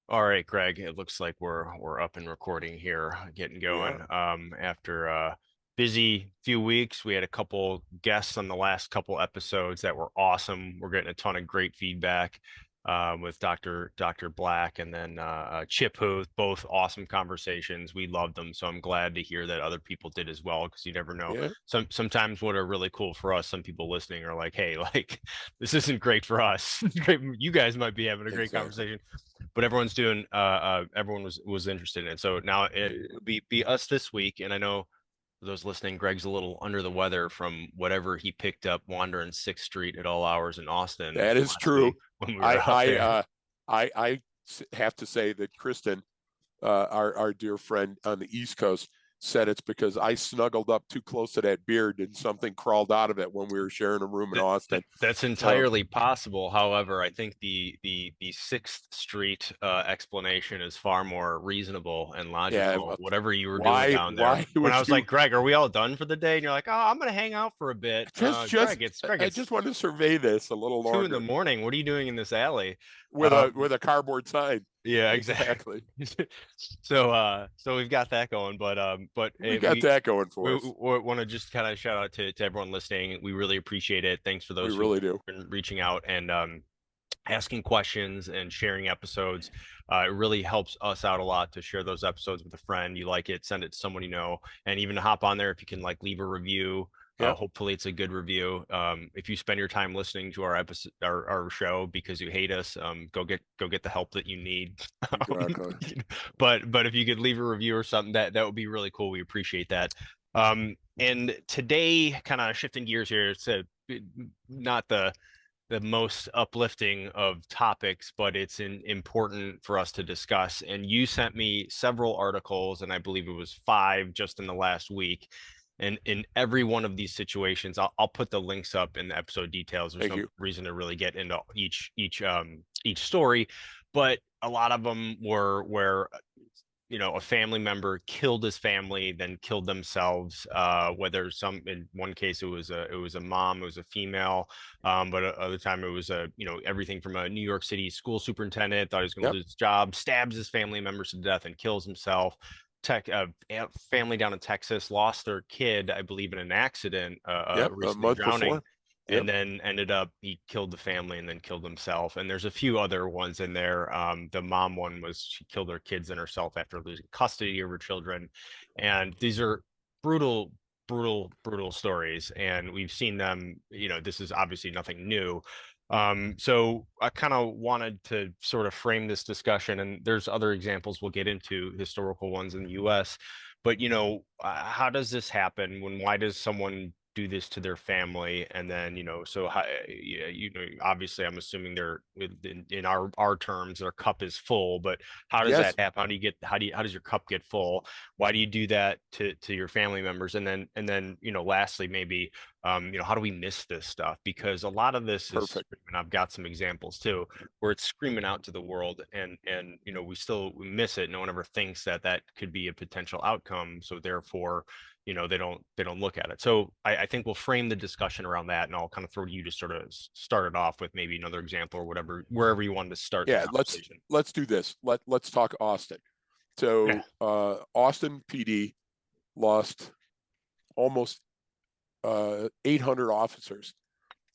All right, Greg, it looks like we're up and recording here, getting We going. are. After a busy few weeks, we had a couple guests on the last couple episodes that were awesome. We're getting a ton of great feedback with Dr. Black and then Chip Huth, both awesome conversations. We loved them, so I'm glad to hear that other people did as well, because you never know. Yeah, Sometimes what are really cool for us, some people listening are like, "Hey, like this isn't great for us. Great, you guys might be having a great exactly. conversation." But everyone's doing everyone was interested in it. So now it'll be us this week, and I know for those listening, Greg's a little under the weather from whatever he picked up wandering Sixth Street at all hours in Austin That is last true. week when we were I out I there. have to say that Kristen, our dear friend on the East Coast, said it's because I snuggled up too close to that beard and something crawled out of it when we were sharing a room in Austin. That's So entirely possible. However, I think the Sixth Street explanation is far more reasonable and yeah, logical. well, Whatever you were doing why down there. why When I would was you like, Greg, are we all done for the day? And you're like, oh, I'm gonna hang out for a bit. Greg, I it's just want to survey this a little 2 in the longer morning. What are you doing in this alley? with a Um, cardboard sign. yeah, exactly. Exactly. So we've got that going, but We got that going for we us. want to just kind of shout out to everyone listening. We really appreciate it. Thanks for We those who've really do. been reaching out and asking questions and sharing episodes. It really helps us out a lot to share those episodes with a friend. You like it, send it to someone you know, and even to hop on there if you can like leave a review. Yep. Hopefully it's a good review. If you spend your time listening to our episode, our show because you hate us, go get the help that you need. Um, Exactly. but if you could leave a review or something, that would be really cool. We appreciate that. And today, kind of shifting gears here, it's not the most uplifting of topics, but it's important for us to discuss. And you sent me several articles, and I believe it was five just in the last week. And in every one of these situations, I'll put the links up in the episode details. There's Thank no you. reason to really get into each story, but a lot of them were where a family member killed his family, then killed themselves. Whether some in one case it was a mom, it was a female, but other time it was everything from a New York City school superintendent thought he was going to Yep. lose his job, stabs his family members to death, and kills himself. Family down in Texas lost their kid, I believe, in an accident, Yep. A recently month drowning, before. and Yep. then ended up he killed the family and then killed himself. And there's a few other ones in there. The mom one was she killed her kids and herself after losing custody of her children. And these are brutal, brutal stories. And we've seen them, this is obviously nothing new. So I kind of wanted to sort of frame this discussion, and there's other examples we'll get into, historical ones in the US. But how does this happen? Why does someone do this to their family? And then so how, yeah, obviously I'm assuming they're in our terms their cup is full, but how does that Yes. happen? How does your cup get full? Why do you do that to your family members? And then lastly, maybe how do we miss this stuff? Because a lot of this is Perfect. screaming. I've got some examples too where it's screaming out to the world, and we miss it. No one ever thinks that that could be a potential outcome, so therefore they don't look at it. So I think we'll frame the discussion around that, and I'll kind of throw to you to sort of start it off with maybe another example or whatever, wherever you wanted to start the Yeah. conversation. Let's do this. Let's talk Austin. Yeah. So Austin PD lost almost 800 officers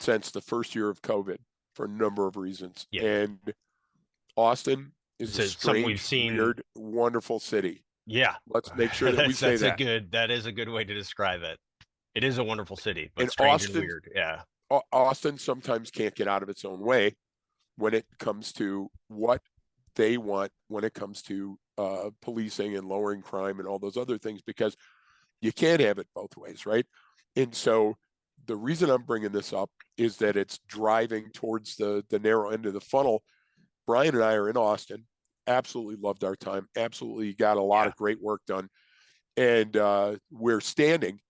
since the first year of COVID for a number of reasons. Yeah. And Austin is a So something we've strange, seen. weird, wonderful city. Yeah. Let's make sure that we that's say that's a that. good that is a good way to describe it. It is a wonderful city, but And strange and weird. Yeah. Austin sometimes can't get out of its own way when it comes to what they want when it comes to policing and lowering crime and all those other things, because you can't have it both ways, right? And so the reason I'm bringing this up is that it's driving towards the narrow end of the funnel. Brian and I are in Austin. Absolutely loved our time. Absolutely got a lot Yeah. of great work done. And we're standing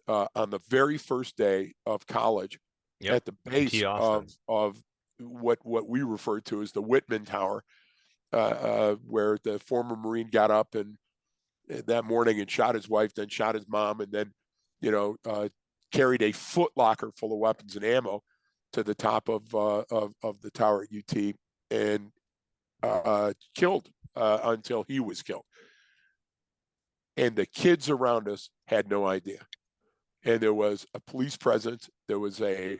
on the very first day of college Yep. at the UT base Austin. of what we refer to as the Whitman Tower, where the former Marine got up and that morning and shot his wife, then shot his mom, and then you know uh, carried a foot locker full of weapons and ammo to the top of the tower at UT. And killed until he was killed. And the kids around us had no idea. And there was a police presence. There was a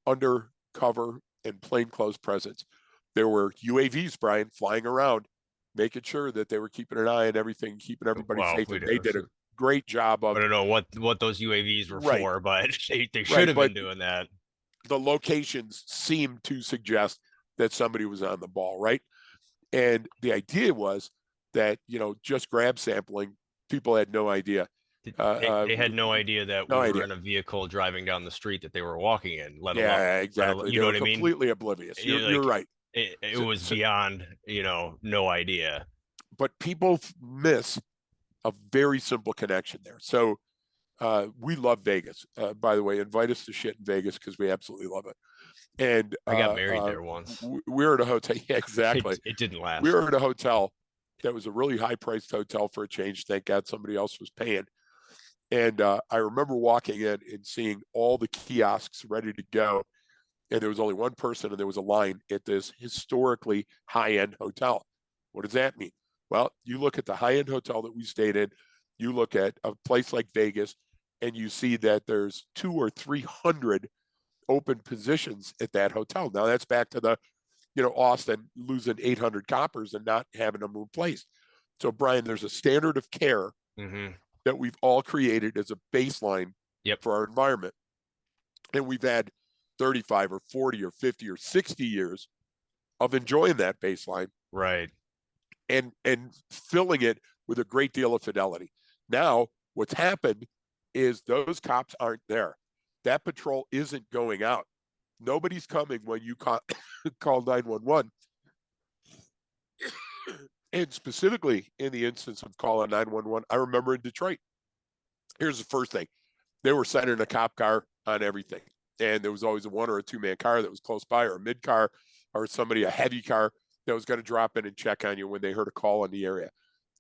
undercover and plainclothes presence. There were UAVs, Brian, flying around, making sure that they were keeping an eye on everything, keeping everybody Well, safe. And they did a great job I of, don't know what those UAVs were right, for, but they should right. have But been doing that. the locations seemed to suggest that somebody was on the ball, right? And the idea was that, just grab sampling, people had no idea. They had no idea that No we were idea. in a vehicle driving down the street that they were walking in, Yeah, exactly. you They know were what I mean? completely oblivious. You're Like right. it So, was so, beyond, no idea. but people miss a very simple connection there. So we love Vegas. By the way, invite us to shit in Vegas because we absolutely love it. And I got married there once. we were at a hotel. Yeah, exactly. It didn't We last. were at a hotel that was a really high-priced hotel for a change. Thank God somebody else was paying. And I remember walking in and seeing all the kiosks ready to go. And there was only one person, and there was a line at this historically high-end hotel. What does that mean? Well, you look at the high-end hotel that we stayed in, you look at a place like Vegas, and you see that there's 200 or 300 open positions at that hotel. Now that's back to the, Austin losing 800 coppers and not having them replaced. So Brian, there's a standard of care Mm-hmm. that we've all created as a baseline Yep. for our environment. And we've had 35 or 40 or 50 or 60 years of enjoying that baseline Right. and filling it with a great deal of fidelity. Now, what's happened is those cops aren't there. That patrol isn't going out. Nobody's coming when you call 911. And specifically in the instance of calling 911, I remember in Detroit. Here's the first thing. They were sending a cop car on everything. And there was always a 1 or a 2-man car that was close by, or a mid car, or a heavy car that was going to drop in and check on you when they heard a call in the area.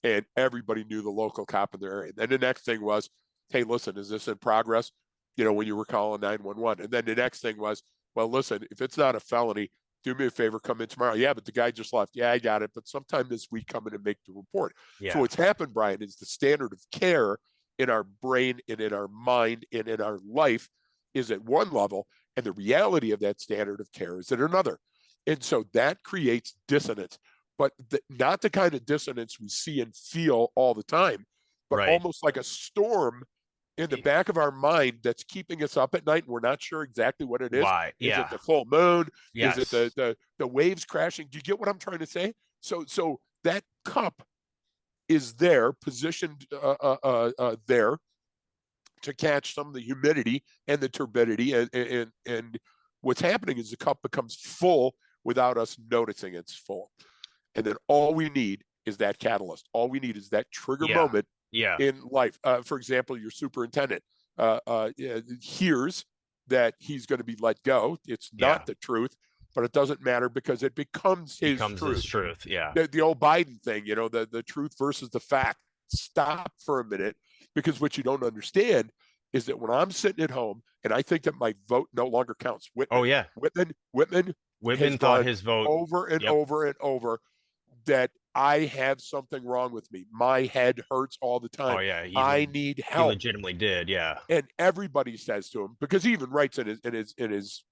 And everybody knew the local cop in their area. Then the next thing was, hey, listen, is this in progress? When you were calling 911. And then the next thing was, well, listen, if it's not a felony, do me a favor, come in tomorrow. Yeah, but the guy just left. Yeah, I got it. But sometime this week, come in and make the report. So Yeah. what's happened, Brian, is the standard of care in our brain and in our mind and in our life is at one level, and the reality of that standard of care is at another. And so that creates dissonance, but not the kind of dissonance we see and feel all the time, but Right. almost like a storm in the back of our mind that's keeping us up at night. And we're not sure exactly what it is. Why? Is it Yeah. the full moon? Yes. Is it the waves crashing? Do you get what I'm trying to say? So that cup is there, positioned there to catch some of the humidity and the turbidity. And what's happening is the cup becomes full without us noticing it's full. And then all we need is that catalyst. All we need is that trigger Yeah. moment Yeah. in life. For example, your superintendent hears that he's going to be let go. It's not the truth, but it doesn't matter because it becomes his truth. Yeah. The old Biden thing, the truth versus the fact. Stop for a minute, because what you don't understand is that when I'm sitting at home and I think that my vote no longer counts, Oh yeah. Whitman has Thought gone his vote. over and Yep. over and over that I have something wrong with me. My head hurts all the time. Oh yeah. I need He help. legitimately did. Yeah. And everybody says to him, because he even writes in his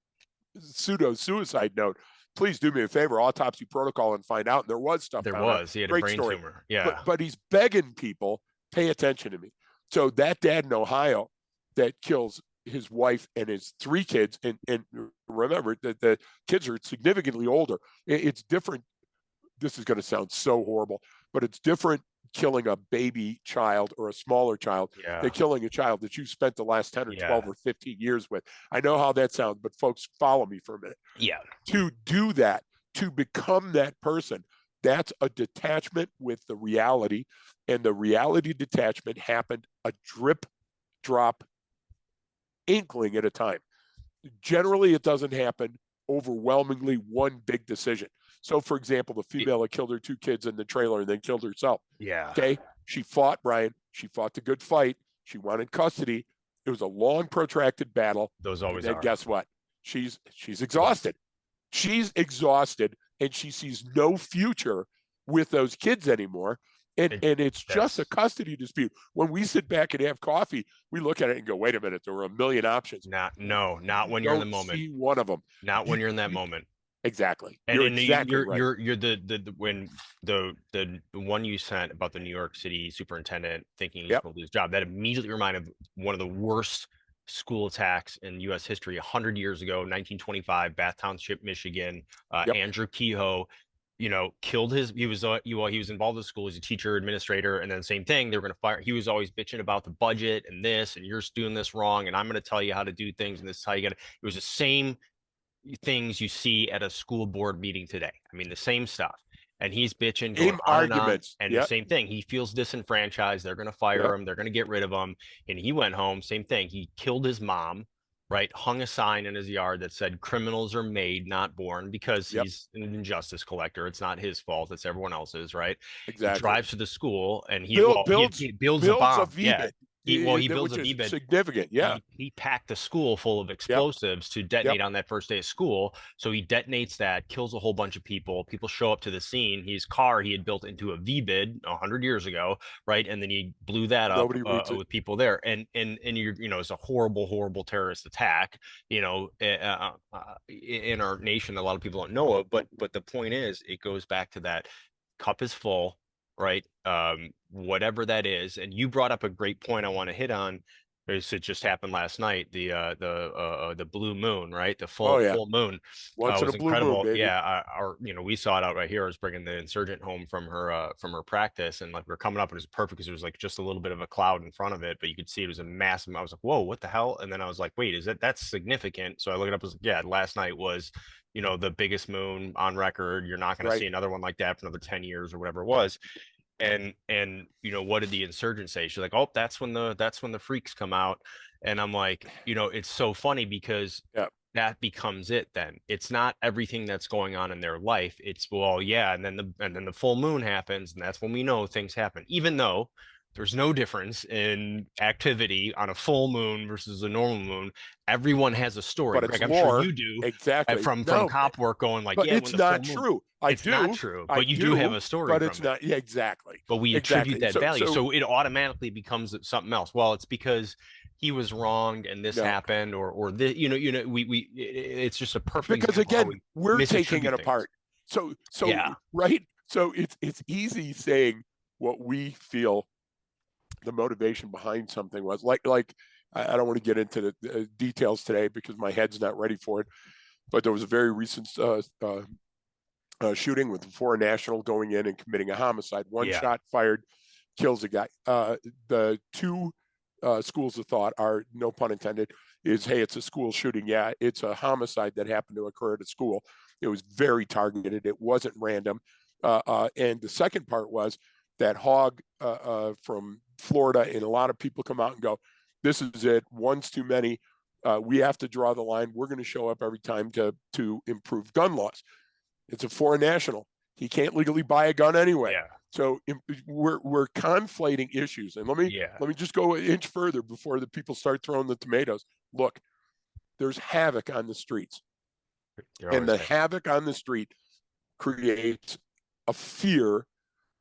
pseudo suicide note, please do me a favor, autopsy protocol, and find out. And there was stuff. There found out. was. He had a Great brain story. tumor. Yeah. But he's begging people, pay attention to me. So that dad in Ohio that kills his wife and his 3 kids, and remember that the kids are significantly older. It's different. This is going to sound so horrible, but it's different killing a baby child or a smaller child than killing a child that you spent the last 10 or 12 or 15 years with. I know how that sounds, but folks, follow me for a minute. Yeah. To do that, to become that person, that's a detachment with the reality, and the reality detachment happened a drip, drop, inkling at a time. Generally, it doesn't happen overwhelmingly one big decision. So, for example, the female that killed her 2 kids in the trailer and then killed herself. Yeah. Okay. She fought, Brian. She fought the good fight. She wanted custody. It was a long, protracted battle. Those always and then are. guess what? She's exhausted. She's exhausted and she sees no future with those kids anymore. And, It, and it's just a that's custody dispute. When we sit back and have coffee, we look at it and go, wait a minute, there were a million options. not We when you're in the don't moment. see one of them. Not You, when you're in that you moment. exactly. And You're and exactly right. you're the when the one you sent about the New York City superintendent thinking he's Yep. going to lose his job, that immediately reminded of one of the worst school attacks in U.S. history 100 years ago, 1925, Bath Township, Michigan. Yep. Andrew Kehoe, killed his. He was involved in school as a teacher, administrator, and then same thing. They were going to fire. He was always bitching about the budget and this, and you're doing this wrong, and I'm going to tell you how to do things, and this is how you got it. It was the same things you see at a school board meeting today. I mean, the same stuff. And he's bitching, going Same on and on. arguments. And the Yep. same thing. He feels disenfranchised. They're going to fire Yep. him. They're going to get rid of him. And he went home. Same thing. He killed his mom, right? Hung a sign in his yard that said criminals are made, not born, because Yep. he's an injustice collector. It's not his fault. It's everyone else's, right? He Exactly. drives to the school and Build, he builds a builds a bomb. Yeah. V-bit, He builds which a is V-bid. significant. Yeah. He packed the school full of Yep. explosives to Yep. detonate on that first day of school. So he detonates that, kills a whole bunch of people. People show up to the scene. His car he had built into a V-bid 100 years ago, right? And then he blew that up Nobody reads it. with people there. And it's a horrible terrorist attack. In our nation, a lot of people don't know of. But the point is, it goes back to that cup is full, right? Whatever that is. And you brought up a great point I want to hit on. Is it just happened last night? The blue moon, right? The Oh yeah. full moon Once in a was blue moon, incredible. baby. Yeah, we saw it out right here. I was bringing the insurgent home from her practice, and like we are coming up, and it was perfect because there was like just a little bit of a cloud in front of it, but you could see it was a massive. I was like, whoa, what the hell? And then I was like, wait, that's significant? So I looked it up. I was like, yeah, last night was the biggest moon on record. You're not going to Right. see another one like that for another 10 years or whatever it was. And what did the insurgent say? She's like, oh, that's when the freaks come out. And I'm like, it's so funny because Yeah. that becomes it. Then it's not everything that's going on in their life. It's, well, yeah, and then the full moon happens, and that's when we know things happen, even though there's no difference in activity on a full moon versus a normal moon. Everyone has a story. But it's Greg, I'm sure lore. you do, Exactly. from No, cop work, going like, but yeah, when it's the full not moon. true. It's not true, I but you do have do, a story but from it's it. not. Yeah, exactly. But we attribute Exactly. that value, So so it automatically becomes something else. Well, it's because he was wronged and this no, happened, or this, we it's just a perfect because example how again, we we're taking it misattribute things. apart. So Yeah, right. So it's easy saying what we feel the motivation behind something was. Like I don't want to get into the details today because my head's not ready for it. But there was a very recent shooting with a foreign national going in and committing a homicide. One yeah, shot fired, kills a guy. The two schools of thought are, no pun intended, is, hey, it's a school shooting. Yeah, it's a homicide that happened to occur at a school. It was very targeted. It wasn't random. And the second part was that Hogg from Florida, and a lot of people come out and go, this is it. One's too many. We have to draw the line. We're going to show up every time to improve gun laws. It's a foreign national. He can't legally buy a gun anyway. yeah, So we're conflating issues. And let yeah. me just go an inch further before the people start throwing the tomatoes. Look, there's havoc on the streets, There and always the has been. havoc on the street creates a fear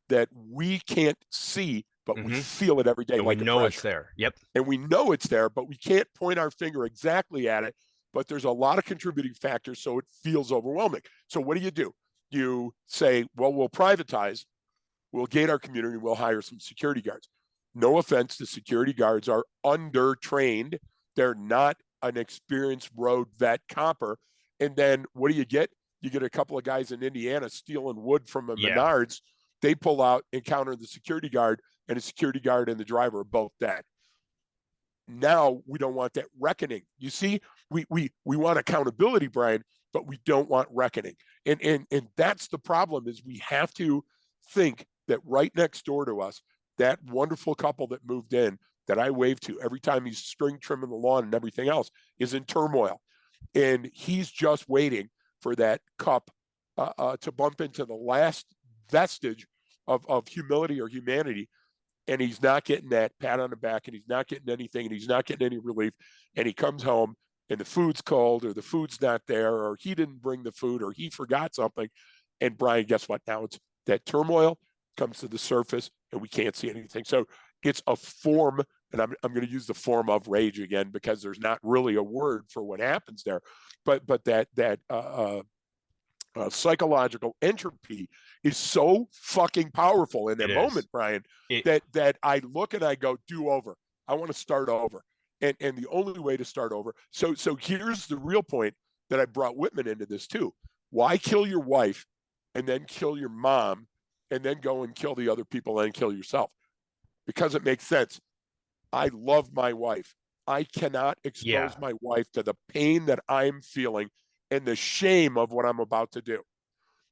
that we can't see, but we Hmm. feel it every day, And we like a know it's pressure. there. Yep. And we know it's there, but we can't point our finger exactly at it. But there's a lot of contributing factors, so it feels overwhelming. So what do? You say, well, we'll privatize, we'll gate our community, we'll hire some security guards. No offense, the security guards are under-trained. They're not an experienced road vet copper. And then what do you get? You get a couple of guys in Indiana stealing wood from a Yeah. Menards. They pull out, encounter the security guard, and the security guard and the driver are both dead. Now we don't want that reckoning. You see, we want accountability, Brian, but we don't want reckoning. And that's the problem, is we have to think that right next door to us, that wonderful couple that moved in, that I wave to every time he's string trimming the lawn and everything else, is in turmoil. And he's just waiting for that cup to bump into the last vestige of humility or humanity, and he's not getting that pat on the back, and he's not getting anything, and he's not getting any relief. And he comes home and the food's cold, or the food's not there, or he didn't bring the food, or he forgot something. And Brian, guess what? Now it's that turmoil comes to the surface and we can't see anything. So it's a form, and I'm going to use the form of rage again because there's not really a word for what happens there, but that psychological entropy is so fucking powerful in that It moment, is. Brian, It that I look and I go, do over. I want to start over. And the only way to start over. So here's the real point that I brought Whitman into this too. Why kill your wife and then kill your mom and then go and kill the other people and kill yourself? Because it makes sense. I love my wife. I cannot yeah. expose my wife to the pain that I'm feeling and the shame of what I'm about to do.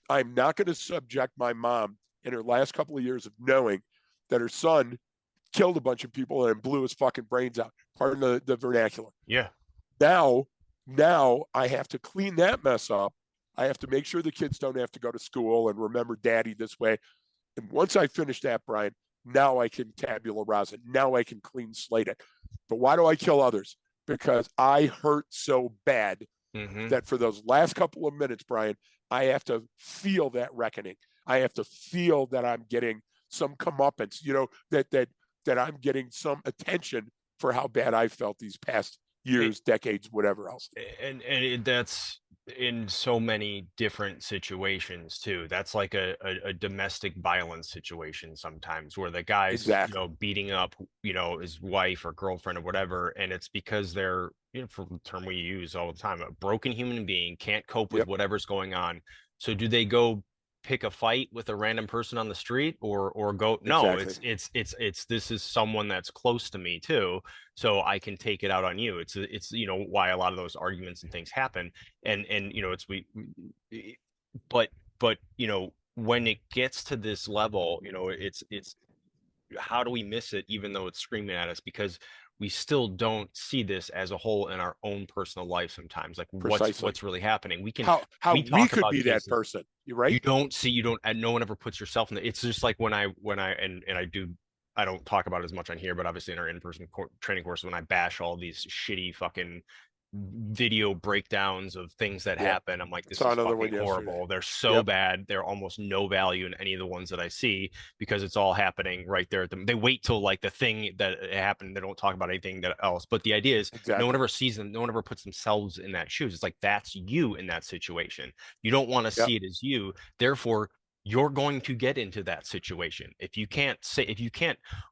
I'm not going to subject my mom in her last couple of years of knowing that her son killed a bunch of people and blew his fucking brains out. Pardon the vernacular. Yeah. Now, now I have to clean that mess up. I have to make sure the kids don't have to go to school and remember daddy this way. And once I finish that, Brian, now I can tabula rasa. Now I can clean slate it. But why do I kill others? Because I hurt so bad Mm-hmm. that for those last couple of minutes, Brian, I have to feel that reckoning. I have to feel that I'm getting some comeuppance, that I'm getting some attention for how bad I felt these past It, years, decades, whatever else. that's in so many different situations too. That's like a domestic violence situation sometimes where the guy's, Exactly. beating up, his wife or girlfriend or whatever, and it's because they're, for the term we use all the time, a broken human being, can't cope with Yep. whatever's going on. So do they go pick a fight with a random person on the street, or go, no, Exactly. it's this is someone that's close to me too, so I can take it out on you. It's why a lot of those arguments and things happen. And it's but when it gets to this level, it's how do we miss it even though it's screaming at us? Because we still don't see this as a whole in our own personal life sometimes, like what's Precisely. what's really happening. How We we talk could about be that cases. person. You're right. You don't, and no one ever puts yourself in the, it's just like when I and I do, I don't talk about it as much on here, but obviously in our in-person training course, when I bash all these shitty fucking video breakdowns of things that Yep. happen, I'm like, this Saw is another fucking one yesterday. horrible. They're so Yep. bad. They're almost no value in any of the ones that I see because it's all happening right there. They wait till like the thing that happened. They don't talk about anything that else. But the idea is no one Exactly. ever sees them. No one ever puts themselves in that shoes. It's like, that's you in that situation. You don't want to Yep. see it as you. Therefore, you're going to get into that situation. If you can't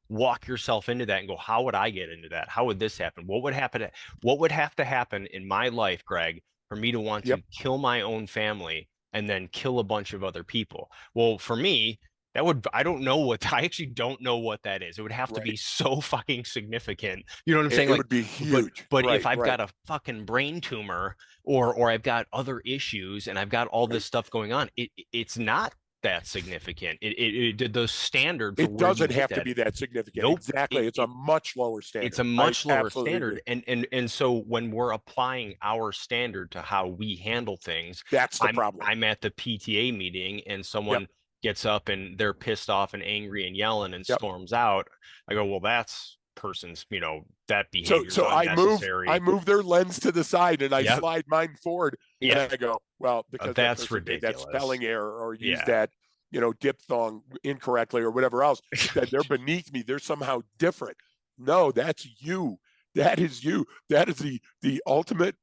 walk yourself into that and go, how would I get into that? How would this happen? What would have to happen in my life, Greg, for me to want Yep. to kill my own family and then kill a bunch of other people? Well, for me, I don't know I actually don't know what that is. It would have to be Right. so fucking significant. You know what I'm It, saying? it Like, would be but huge. but if Right. I've Right. got a fucking brain tumor, or I've got other issues and I've got all this Right. stuff going on, it's not that significant. The standard for It where you doesn't hit have to that, be that significant. nope. Exactly. It's a much lower It's standard. a I much lower absolutely agree. standard. And so when we're applying our standard to how we handle things, That's the I'm problem. I'm at the PTA meeting and Yep. someone gets up and they're pissed off and angry and yelling and Yep. storms out. I go, well, that's person's, that So behavior is so I unnecessary. move their lens to the side and I Yep. slide mine forward and Yep. I go, well, because that That's person made that ridiculous. spelling error or used Yeah. that, diphthong incorrectly or whatever else, that they're beneath me. They're somehow different. No, that's you. That is you. That is the ultimate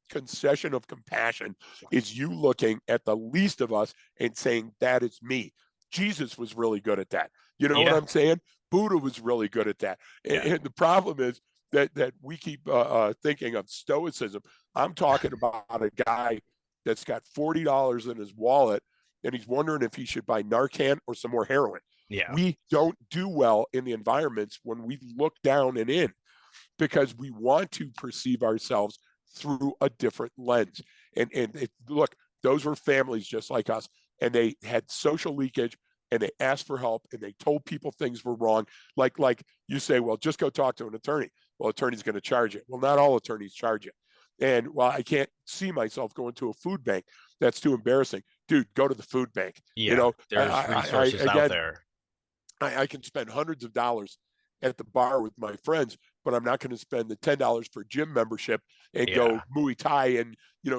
concession of compassion is you looking at the least of us and saying, that is me. Jesus was really good at that. You know what Yeah. I'm saying? Buddha was really good at that. Yeah. And the problem is that we keep thinking of stoicism. I'm talking about a guy that's got $40 in his wallet and he's wondering if he should buy Narcan or some more heroin. Yeah. We don't do well in the environments when we look down and in because we want to perceive ourselves through a different lens. And look, those were families just like us, and they had social leakage, and they asked for help, and they told people things were wrong. Like you say, well, just go talk to an attorney. Well, attorney's going to charge you. Well, not all attorneys charge you. And while I can't see myself going to a food bank, that's too embarrassing. Dude, go to the food bank. You Yeah. know, There's resources out again, there. I can spend hundreds of dollars at the bar with my friends, but I'm not going to spend the $10 for gym membership and Yeah. go Muay Thai and,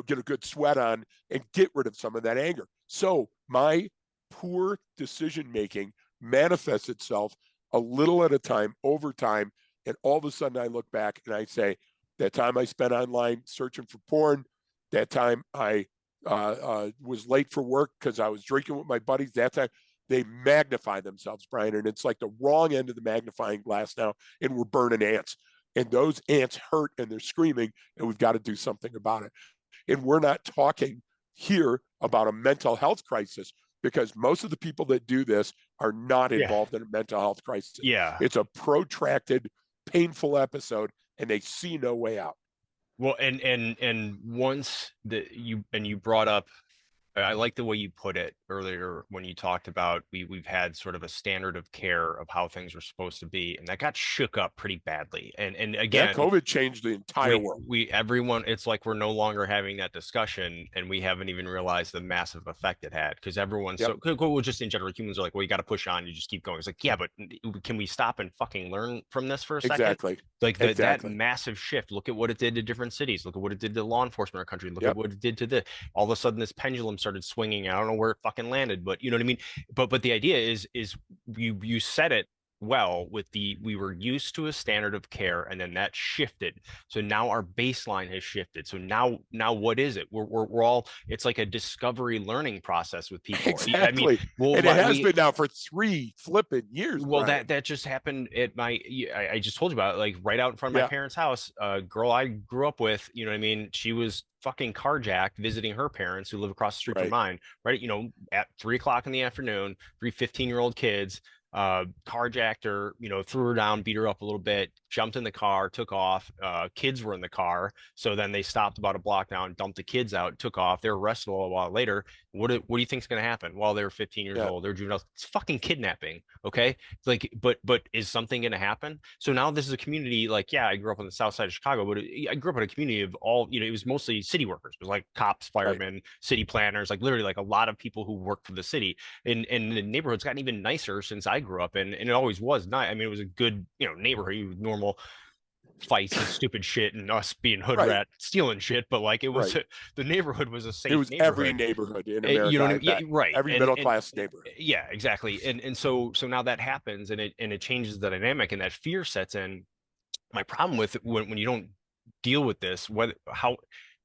get a good sweat on and get rid of some of that anger. So my poor decision making manifests itself a little at a time over time. And all of a sudden I look back and I say, that time I spent online searching for porn, that time I was late for work because I was drinking with my buddies, that time, they magnify themselves, Brian. And it's like the wrong end of the magnifying glass now. And we're burning ants. And those ants hurt and they're screaming, and we've got to do something about it. And we're not talking here about a mental health crisis, because most of the people that do this are not Yeah. involved in a mental health crisis. Yeah. It's a protracted, painful episode, and they see no way out. Well, and once that you brought up, I like the way you put it earlier when you talked about we've had sort of a standard of care of how things are supposed to be, and that got shook up pretty badly. And Yeah, again, COVID changed the entire world. we everyone, it's like we're no longer having that discussion, and we haven't even realized the massive effect it had, because everyone's Yep, well, just in general, humans are like, well, you got to push on, you just keep going. It's like, yeah, but can we stop and fucking learn from this for a second? exactly. Like that Exactly. massive shift. Look at what it did to different cities. Look at what it did to law enforcement in our country. Look at Yep. what it did to the. All of a sudden, this pendulum started swinging. I don't know where it fucking landed, but you know what I mean. But the idea is you said it well with we were used to a standard of care, and then that shifted. So now our baseline has shifted. So now what is it? We're all, it's like a discovery learning process with people. I mean, Exactly. well, And it has we been now for 3 flipping years, well, Brian. that just happened at my. I just told you about it, like right out in front of my Yeah. parents' house. A girl I grew up with, you know what I mean? She was fucking carjacked visiting her parents who live across the street from Right. mine, right? At 3 o'clock in the afternoon, 3 15-year-old kids, carjacked her, threw her down, beat her up a little bit, jumped in the car, took off. Kids were in the car. So then they stopped about a block down, dumped the kids out, took off. They were arrested a little while later. What do you think's going to happen? Well, they were 15 years Yeah. old. They're juveniles. It's fucking kidnapping. Okay. It's like, but is something going to happen? So now this is a community, like, yeah, I grew up on the south side of Chicago, but I grew up in a community of all, it was mostly city workers. It was like cops, Right. firemen, city planners, like literally like a lot of people who work for the city. And the neighborhood's gotten even nicer since I grew up, and it always was nice. I mean, it was a good, neighborhood with normal fights and stupid shit and us being hood Right. rat stealing shit, but like it was Right. the neighborhood was a It safe was every neighborhood. neighborhood in You know America, what I I mean? Yeah, bet. right. Every middle class neighborhood. Yeah, exactly. And so now that happens, and it changes the dynamic, and that fear sets in. My problem with it, when you don't deal with this, whether how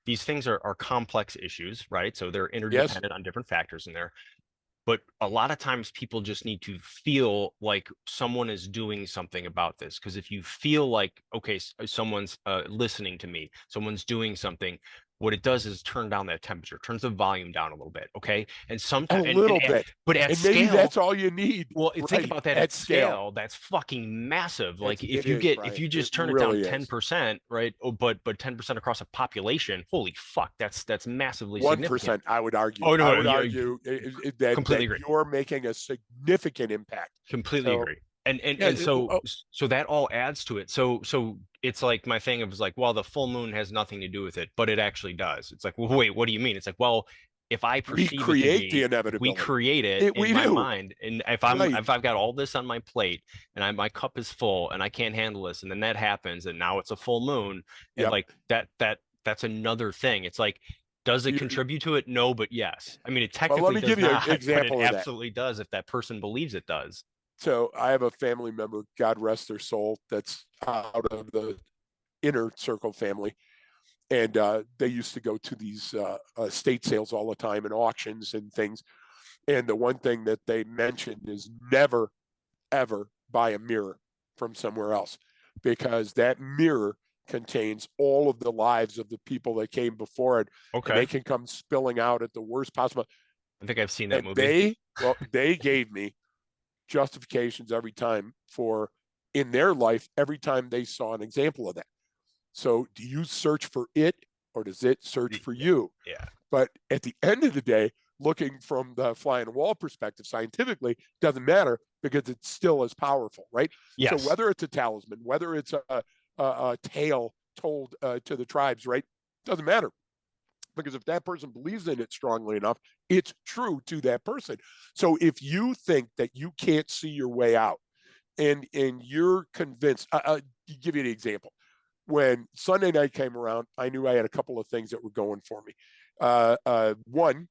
these things are complex issues, right? So they're Yes. interdependent on different factors in there. But a lot of times people just need to feel like someone is doing something about this. Because if you feel like, okay, someone's listening to me, someone's doing something, what it does is turn down that temperature, turns the volume down a little bit. Okay. And A sometimes, little bit. but at And maybe scale, that's all you need. well, think Right. about that At at scale. scale. That's fucking massive. Like It if you is, get if Brian. you It just turn it down really is. 10%, right? Oh, but 10% across a population, holy fuck, that's massively significant. 1%, I would argue. Oh I no, would you argue that completely agree. you're making a significant impact. Completely So agree. And yeah, and so that all adds to it. So it's like my thing of like, well, the full moon has nothing to do with it, but it actually does. It's like, well, wait, what do you mean? It's like, well, if I we perceive it to create the be, we inevitability. create it in We my do. mind. And Right. if I've got all this on my plate and my cup is full and I can't handle this, and then that happens, and now it's a full moon, and Yep. like that's another thing. It's like, does it You, contribute to it? No, but yes. I mean, it well, let technically me does give you an not, but it example of that. absolutely does if that person believes it does. So I have a family member, God rest their soul, that's out of the inner circle family. And they used to go to these estate sales all the time and auctions and things. And the one thing that they mentioned is never, ever buy a mirror from somewhere else, because that mirror contains all of the lives of the people that came before it, and Okay. they can come spilling out at the worst possible. I think I've seen that And movie. they gave me justifications every time for in their life, every time they saw an example of that. So do you search for it, or does it search for Yeah. you? Yeah. But at the end of the day, looking from the fly on the wall perspective, scientifically, doesn't matter, because it's still as powerful, right? So Yes. whether it's a talisman, whether it's a tale told to the tribes, right? Doesn't matter, because if that person believes in it strongly enough, it's true to that person. So if you think that you can't see your way out, and you're convinced, give you an example. When Sunday night came around, I knew I had a couple of things that were going for me. One,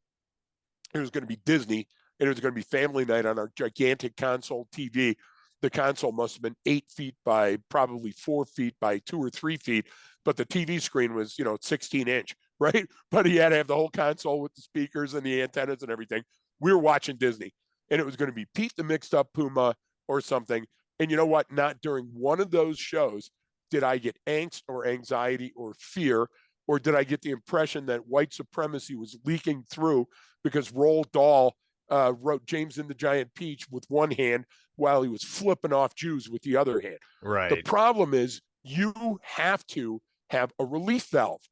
it was going to be Disney, and it was going to be family night on our gigantic console TV. The console must have been 8 feet by probably 4 feet by 2 or 3 feet, but the TV screen was, 16-inch, right? But he had to have the whole console with the speakers and the antennas and everything. We were watching Disney, and it was going to be Pete the Mixed Up Puma or something. And you know what? Not during one of those shows did I get angst or anxiety or fear, or did I get the impression that white supremacy was leaking through because Roald Dahl wrote James and the Giant Peach with one hand while he was flipping off Jews with the other hand. The Right. problem is you have to have a relief valve.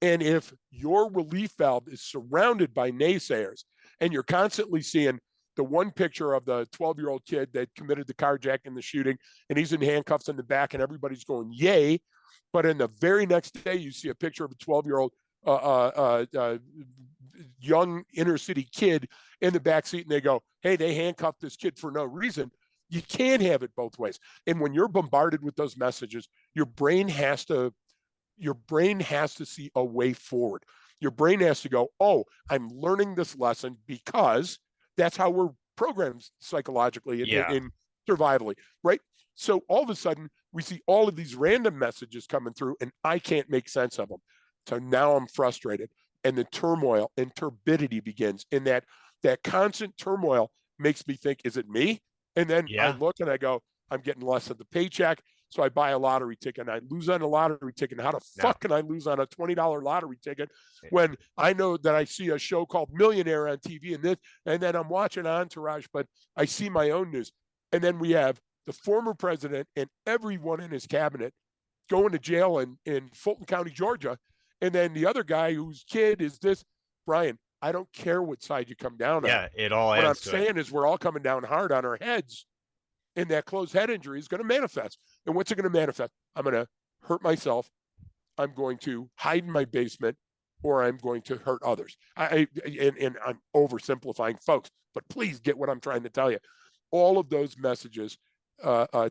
And if your relief valve is surrounded by naysayers and you're constantly seeing the one picture of the 12-year-old kid that committed the carjacking and the shooting, and he's in handcuffs in the back and everybody's going, yay. But in the very next day, you see a picture of a 12-year-old young inner city kid in the back seat, and they go, hey, they handcuffed this kid for no reason. You can't have it both ways. And when you're bombarded with those messages, your brain has to see a way forward. Your brain has to go, oh, I'm learning this lesson because that's how we're programmed psychologically Yeah. in survivally, right? So all of a sudden, we see all of these random messages coming through, and I can't make sense of them. So now I'm frustrated, and the turmoil and turbidity begins. And that constant turmoil makes me think, is it me? And then I Yeah. look and I go, I'm getting less of the paycheck. So I buy a lottery ticket and I lose on a lottery ticket. How the No. fuck can I lose on a $20 lottery ticket when I know that I see a show called Millionaire on TV and then I'm watching Entourage, but I see my own news. And then we have the former president and everyone in his cabinet going to jail in Fulton County, Georgia. And then the other guy whose kid is this, Brian, I don't care what side you come down on. Yeah. It all What I'm adds to it. saying is we're all coming down hard on our heads, and that closed head injury is going to manifest. And what's it going to manifest? I'm going to hurt myself. I'm going to hide in my basement, or I'm going to hurt others. And I'm oversimplifying, folks, but please get what I'm trying to tell you. All of those messages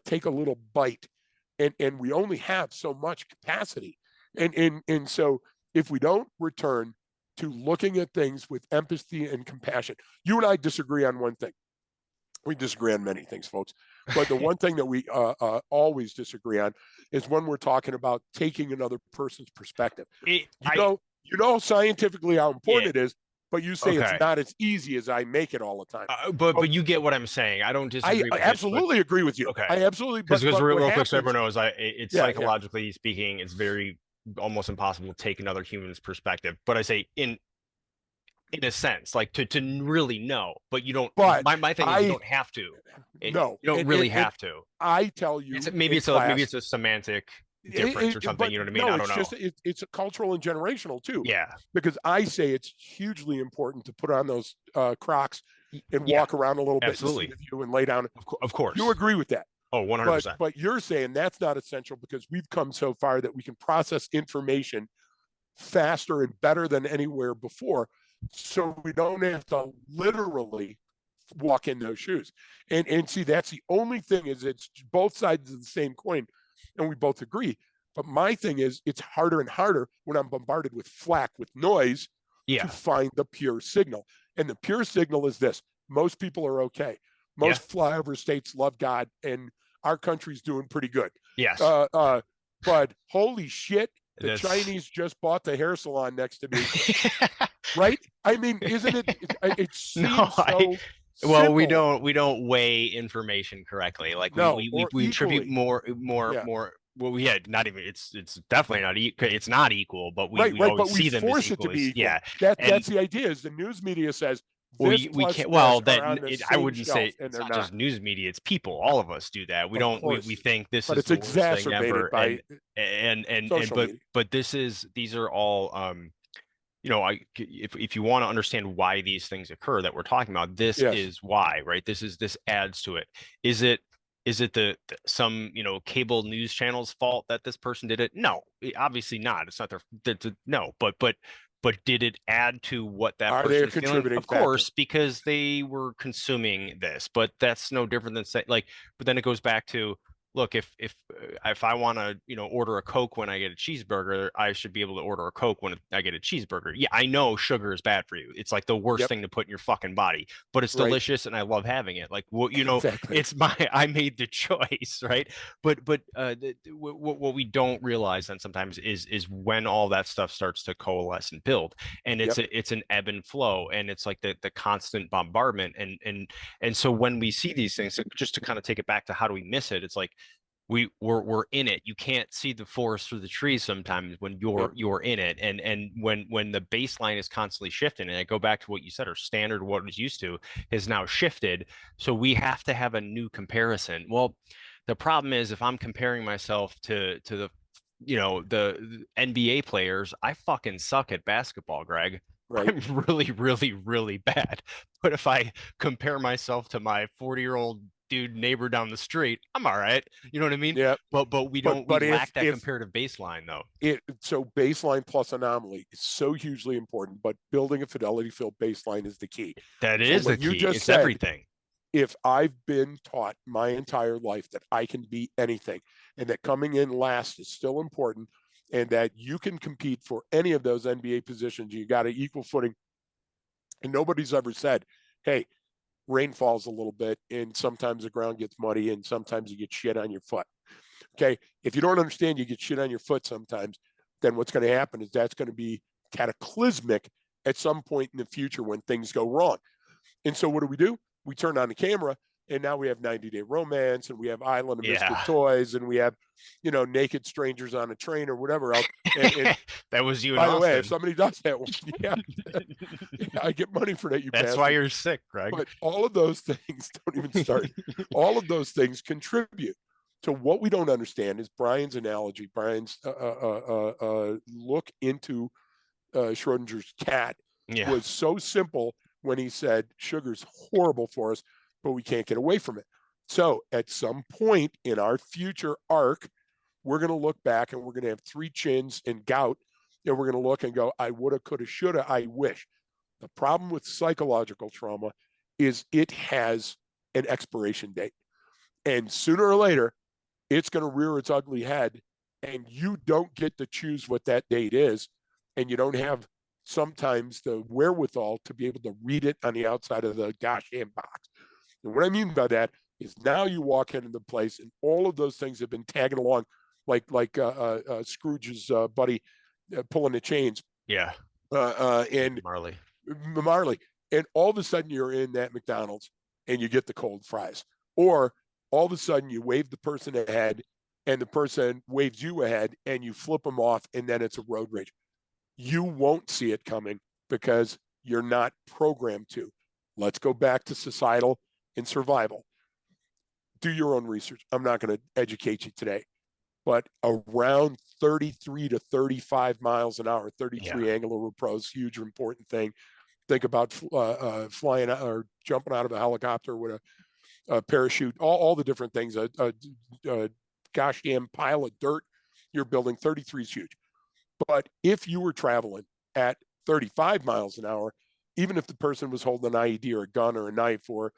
take a little bite, and we only have so much capacity. And so if we don't return to looking at things with empathy and compassion, you and I disagree on one thing. We disagree on many things, folks. But the one thing that we always disagree on is when we're talking about taking another person's perspective. It, You know, you know scientifically how yeah. important it is, but you say it's Okay. not as easy as I make it all the time. But you get what I'm saying. I don't I disagree with it, but absolutely agree with you. okay. I absolutely, Because but what real quick, so happens? everyone knows, it's Yeah, yeah. psychologically speaking, it's very almost impossible to take another human's perspective. But I say in a sense, like to really know, but you don't. But My thing is you I don't have to. no, You don't really have to. I tell It's you maybe in it's a maybe class, it's a semantic difference or something. but You know what I mean? no, I don't it's know. just it's a cultural and generational too, Yeah. because I say it's hugely important to put on those Crocs and Yeah. walk around a little bit and see Absolutely. the view and lay down. Of You course. agree with that? Oh, 100%. But you're saying that's not essential because we've come so far that we can process information faster and better than anywhere before, so we don't have to literally walk in those shoes. And see, that's the only thing, is it's both sides of the same coin, and we both agree. But my thing is, it's harder and harder when I'm bombarded with flack, with noise, to Yeah. find the pure signal. And the pure signal is this: most people are okay. Yeah. Most flyover states love God, and our country's doing pretty good. Yes. But holy shit, the This. Chinese just bought the hair salon next to me, right? I mean, isn't it? It No, seems so well, simple. we don't weigh information correctly. Like No, or we attribute equally. Yeah, more. Well, we had not even. It's definitely not. It's not equal, but right, we right. always But we see them as force it to equal. be As equal. yeah, and That's the idea. Is the news media says this we plus can't. this Well, are on the I same wouldn't say shelf, and it's they're not not. just news media. It's people. All of us do that. We Of don't. We course, think this but is it's the worst thing exacerbated ever, by and social media. but this is these are all if you want to understand why these things occur that we're talking about, this Yes. is why, right? This adds to it. Is it some cable news channel's fault that this person did it? No, obviously not. It's not no, but did it add to what that Are they a person is feeling? contributing Of factor? course, because they were consuming this. But that's no different than say like. But then it goes back to look, if I want to, order a Coke when I get a cheeseburger, I should be able to order a Coke when I get a cheeseburger. Yeah, I know sugar is bad for you. It's like the worst Yep. thing to put in your fucking body, but it's Right. delicious and I love having it. Like, well, Exactly. it's I made the choice, right? What we don't realize then sometimes is when all that stuff starts to coalesce and build, and Yep. it's an ebb and flow, and it's like the constant bombardment, and so when we see these things, just to kind of take it back to how do we miss it, it's like we're in it. You can't see the forest through the trees sometimes when Yep. you're in it, and when the baseline is constantly shifting, and I go back to what you said, our standard, what was used to, has now shifted, so we have to have a new comparison. Well, the problem is if I'm comparing myself to the NBA players, I fucking suck at basketball, Greg. Right. I'm really, really, really bad. But if I compare myself to my 40-year-old dude neighbor down the street, I'm all right. You know what I mean? Yeah. But we But lack that if comparative baseline though. so baseline plus anomaly is so hugely important, but building a fidelity field baseline is the key. That So is the when you key. just It's said, everything. if I've been taught my entire life that I can be anything and that coming in last is still important and that you can compete for any of those NBA positions, you got an equal footing. And nobody's ever said, hey, rain falls a little bit and sometimes the ground gets muddy and sometimes you get shit on your foot. Okay. If you don't understand you get shit on your foot sometimes, then what's going to happen is that's going to be cataclysmic at some point in the future when things go wrong. And so what do? We turn on the camera and now we have 90-Day Romance and we have Island of Misfit Yeah. Toys and we have, naked strangers on a train or whatever else. And That was you in by the way, if Austin. somebody does that one, yeah, I get money for that, you That's why bastard. you're sick, Greg. But all of those things don't even start. All of those things contribute. So what we don't understand is Brian's analogy, Brian's look into Schrodinger's cat Yeah. was so simple when he said sugar's horrible for us, but we can't get away from it. So at some point in our future arc, we're going to look back and we're going to have three chins and gout, and we're going to look and go, I woulda, coulda, shoulda, I wish. The problem with psychological trauma is it has an expiration date. And sooner or later, it's going to rear its ugly head. And you don't get to choose what that date is. And you don't have sometimes the wherewithal to be able to read it on the outside of the gosh damn box. And what I mean by that is now you walk into the place and all of those things have been tagging along like Scrooge's buddy pulling the chains. Yeah. And Marley. Marley, and all of a sudden you're in that McDonald's and you get the cold fries, or all of a sudden you wave the person ahead and the person waves you ahead and you flip them off and then it's a road rage. You won't see it coming because you're not programmed to. Let's go back to societal and survival. Do your own research. I'm not going to educate you today, but around 33 to 35 miles an hour, Yeah. 33 angular approach, huge important thing. Think about flying or jumping out of a helicopter with a parachute, all the different things. A gosh damn pile of dirt you're building, 33 is huge. But if you were traveling at 35 miles an hour, even if the person was holding an IED or a gun or a knife or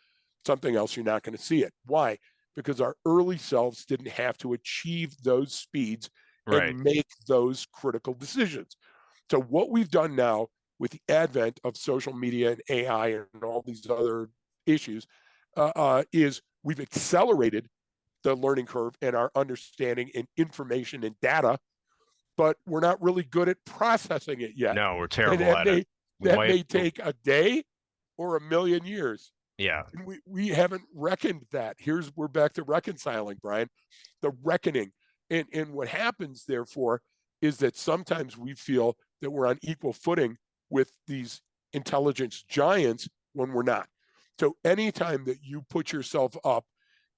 something else, you're not going to see it. Why? Because our early selves didn't have to achieve those speeds Right. and make those critical decisions. So, what we've done now with the advent of social media and AI and all these other issues is we've accelerated the learning curve and our understanding and information and data, but we're not really good at processing it yet. No, we're And terrible at it. We that might. may take a day or a million years. Yeah. And we haven't reckoned that. We're back to reconciling, Brian, the reckoning. And what happens, therefore, is that sometimes we feel that we're on equal footing with these intelligence giants when we're not. So anytime that you put yourself up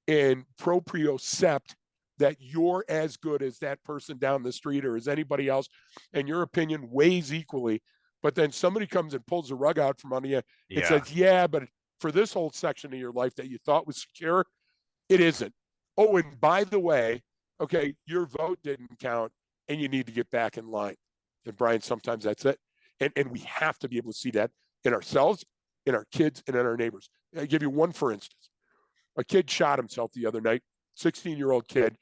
and propriocept that you're as good as that person down the street or as anybody else, and your opinion weighs equally, but then somebody comes and pulls the rug out from under you and Yeah. says, yeah, but for this whole section of your life that you thought was secure, it isn't. Oh, and by the way, okay, your vote didn't count and you need to get back in line. And Brian, sometimes that's it. And we have to be able to see that in ourselves, in our kids, and in our neighbors. I'll give you one for instance. A kid shot himself the other night, 16-year-old kid,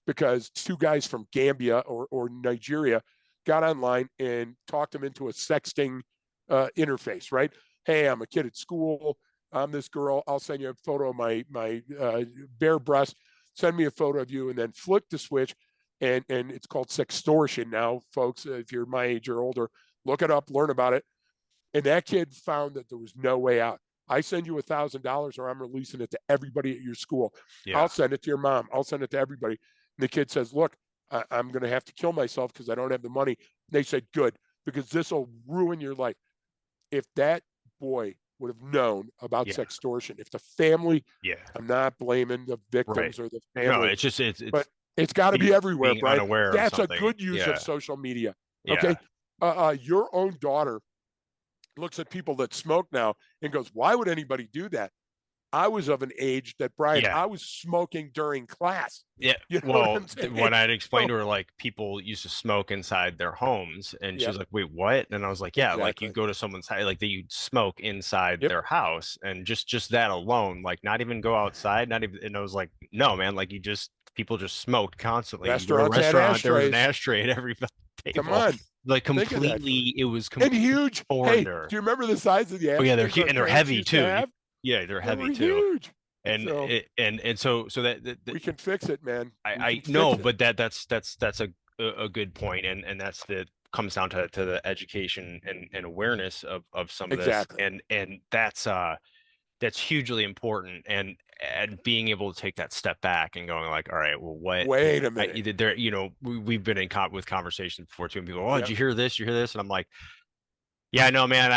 because two guys from Gambia or Nigeria got online and talked him into a sexting interface, right? Hey, I'm a kid at school. I'm this girl. I'll send you a photo of my bare breast. Send me a photo of you, and then flip the switch. And it's called sextortion now, folks. If you're my age or older, look it up, learn about it. And that kid found that there was no way out. I send you $1,000 or I'm releasing it to everybody at your school. Yeah. I'll send it to your mom. I'll send it to everybody. And the kid says, look, I'm going to have to kill myself because I don't have the money. And they said, good, because this will ruin your life. If that boy would have known about Yeah. sextortion, if the family, Yeah. I'm not blaming the victims or the No, family, it's just but it's got to be everywhere, being Brian. unaware of That's a something. good use of Yeah. social media. Yeah. Okay. Your own daughter looks at people that smoke now and goes, why would anybody do that? I was of an age that, Brian, Yeah. I was smoking during class. Yeah. You know what Well, I'm saying? when I'd explained So, to her, like, people used to smoke inside their homes, and she yep, was like, wait, what? And I was like, yeah, like you exactly. go to someone's house, like you smoke inside Yep. their house, and just that alone, like not even go outside, not even, and I was like, no, man, like people just smoked constantly. You go to a Restaurants had restaurant, there was an ashtrays. ashtray at every Come table. on. Like Think of that. it was And completely huge. foreign Hey, to her. do you remember the size of the Oh yeah, ashtrays our and they're parents heavy used to too. have? Yeah, they're They heavy were too. huge. And So so that we can fix it, man. We I can know, fix it. but that's a good point, and that's the comes down to the education and awareness of some of this, Exactly. and that's hugely important, and being able to take that step back and going like, all right, well, what Wait a I minute. either there, we've been in with conversations before too, and people, oh, did Yep. you hear this? You hear this? And I'm like, yeah, no, man.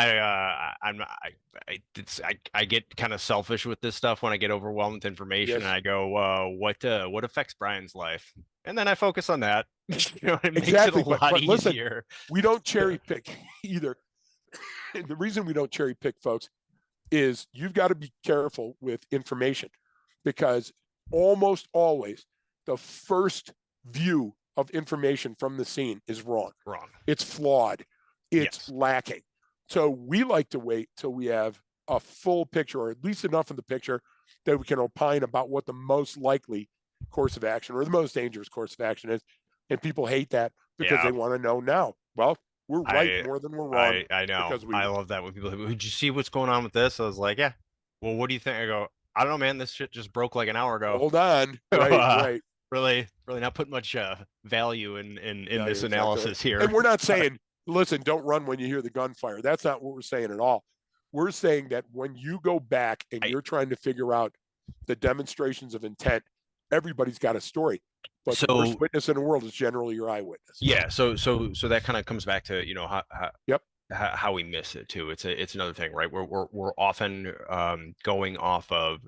I get kind of selfish with this stuff when I get overwhelmed with information, and Yes. I go, what affects Brian's life? And then I focus on that. It makes it a Exactly. lot But listen, easier. we don't cherry pick either. And the reason we don't cherry pick, folks, is you've got to be careful with information, because almost always the first view of information from the scene is wrong. Wrong. It's flawed. It's Yes. lacking. So we like to wait till we have a full picture, or at least enough of the picture that we can opine about what the most likely course of action or the most dangerous course of action is. And people hate that because Yeah. they want to know now. Well, we're right I more than we're wrong I know. because we I love that when people, did you see what's going on with this? I was like, yeah. Well, what do you think? I go, I don't know, man. This shit just broke like an hour ago. hold on. So, Right, right. really not putting much value in Yeah, this you're exactly right. analysis here. And we're not saying, listen, don't run when you hear the gunfire. That's not what we're saying at all. We're saying that when you go back and I you're trying to figure out the demonstrations of intent, everybody's got a story. But the worst so witness in the world is generally your eyewitness. yeah, so that kind of comes back to Yep. how we miss it too. It's another thing, right? We're often going off of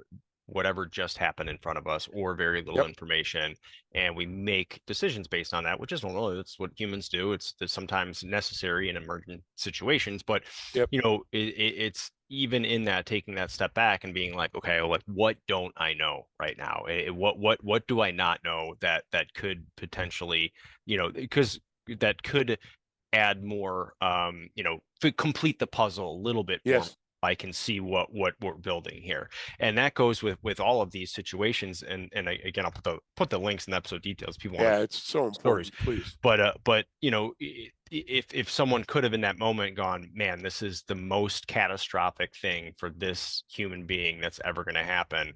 whatever just happened in front of us or very little Yep. information, and we make decisions based on that, which is normal. That's what humans do. It's sometimes necessary in emergent situations, but Yep. it's even in that, taking that step back and being like, okay, well, like, what don't I know right now? What do I not know that could potentially, because that could add more, to complete the puzzle a little bit for me. Yes. I can see what we're building here, and that goes with all of these situations. And again, I'll put the links in the episode details. People want Yeah, to it's so stories, important. Please. but if someone could have in that moment gone, man, this is the most catastrophic thing for this human being that's ever going to happen,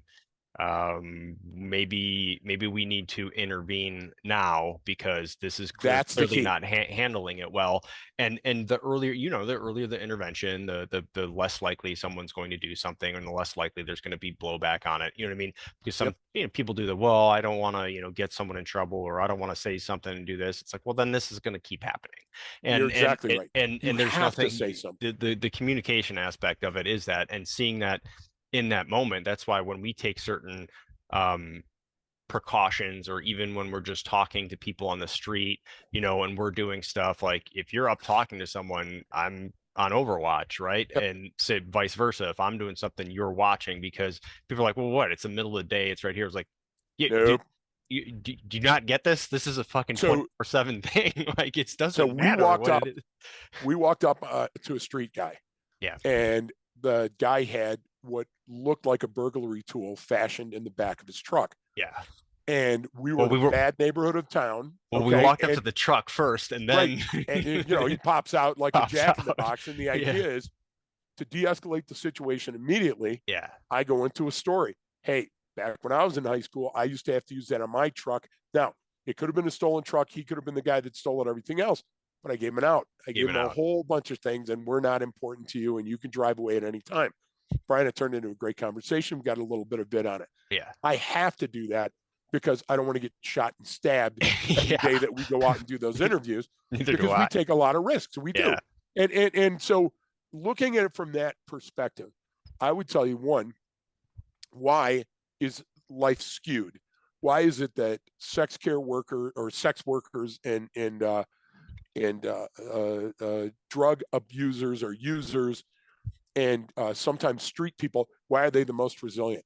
maybe we need to intervene now because this is That's the clearly key. not handling it well. And the earlier, the earlier the intervention, the less likely someone's going to do something, and the less likely there's going to be blowback on it. You know what I mean? Because Yep. some people do the, well, I don't want to get someone in trouble, or I don't want to say something and do this. It's like, well, then this is going to keep happening. You're and and exactly right. You and there's have to nothing, say something. the communication aspect of it is that, and seeing that in that moment. That's why when we take certain um precautions, or even when we're just talking to people on the street, and we're doing stuff like, if you're up talking to someone, I'm on Overwatch, right? Yep. And say vice versa. If I'm doing something, you're watching, because people are like, well, what? It's the middle of the day. It's right here. It's like, yeah, Nope. do you not get this? This is a fucking So 24/7 thing. Like, it so doesn't matter what it is. we walked up to a street guy, Yeah. and the guy had what looked like a burglary tool fashioned in the back of his truck. Yeah. and we were Well, in a we were bad neighborhood of town. well, we Okay. walked up to And the truck first, and right. then And he pops out like a pops jack in the out. box. And the Yeah, idea is to de-escalate the situation immediately. yeah, I go into a story. Hey, back when I was in high school, I used to have to use that on my truck. Now, it could have been a stolen truck. He could have been the guy that stole it, everything else. But I gave him an out. I gave even him a out. whole bunch of things, and we're not important to you, and you can drive away at any time. Brian, it turned into a great conversation. We got a little bit of bid on it. Yeah, I have to do that because I don't want to get shot and stabbed every yeah. day that we go out and do those interviews, Neither do because we I. take a lot of risks. We do. Yeah, And so looking at it from that perspective, I would tell you, one, why is life skewed? Why is it that sex care worker or sex workers and drug abusers or users and sometimes street people, why are they the most resilient?